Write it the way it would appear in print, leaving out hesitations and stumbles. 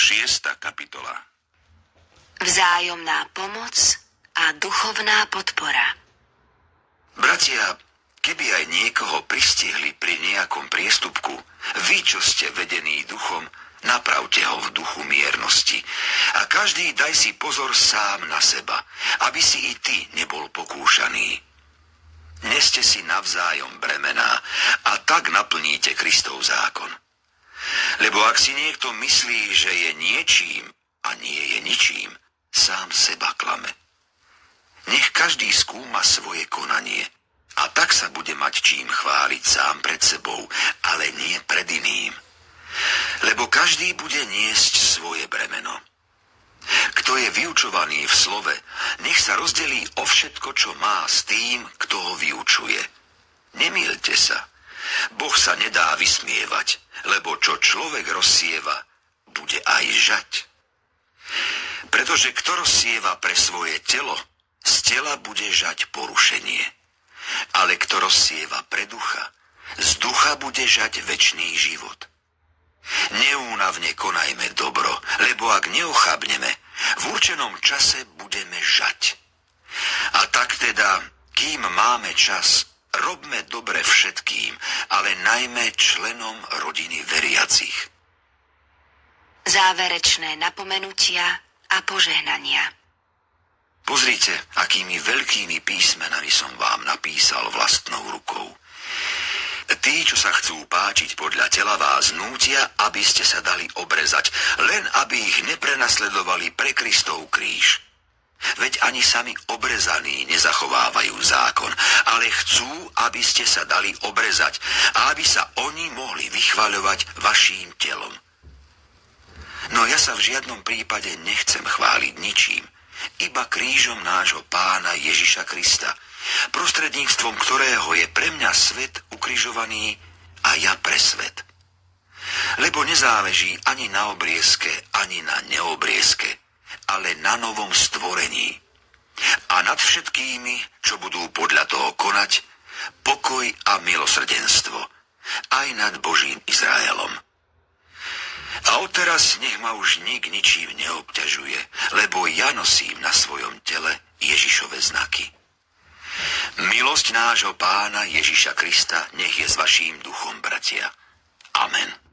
6. kapitola. Vzájomná pomoc a duchovná podpora. Bratia, keby aj niekoho pristihli pri nejakom priestupku, vy, čo ste vedení duchom, napravte ho v duchu miernosti. A každý daj si pozor sám na seba, aby si i ty nebol pokúšaný. Neste si navzájom bremená a tak naplníte Kristov zákon. Lebo ak si niekto myslí, že je niečím a nie je ničím, sám seba klame. Nech každý skúma svoje konanie a tak sa bude mať čím chváliť sám pred sebou, ale nie pred iným. Lebo každý bude niesť svoje bremeno. Kto je vyučovaný v slove, nech sa rozdelí o všetko, čo má s tým, kto ho vyučuje. Nemýlte sa. Boh sa nedá vysmievať, lebo čo človek rozsieva, bude aj žať. Pretože kto rozsieva pre svoje telo, z tela bude žať porušenie. Ale kto rozsieva pre ducha, z ducha bude žať večný život. Neúnavne konajme dobro, lebo ak neochabneme, v určenom čase budeme žať. A tak teda, kým máme čas, robme dobre všetkým, ale najmä členom rodiny veriacich. Záverečné napomenutia a požehnania. Pozrite, akými veľkými písmenami som vám napísal vlastnou rukou. Tí, čo sa chcú páčiť podľa tela, vás nútia, aby ste sa dali obrezať, len aby ich neprenasledovali pre Kristov kríž. Veď ani sami obrezaní nezachovávajú zákon, ale chcú, aby ste sa dali obrezať a aby sa oni mohli vychvaľovať vaším telom. No ja sa v žiadnom prípade nechcem chváliť ničím, iba krížom nášho Pána Ježiša Krista, prostredníctvom ktorého je pre mňa svet ukrižovaný a ja pre svet. Lebo nezáleží ani na obriezke, ani na neobriezke, ale na novom stvorení. A nad všetkými, čo budú podľa toho konať, pokoj a milosrdenstvo, aj nad Božím Izraelom. A odteraz nech ma už nik ničím neobťažuje, lebo ja nosím na svojom tele Ježišove znaky. Milosť nášho Pána Ježiša Krista nech je s vaším duchom, bratia. Amen.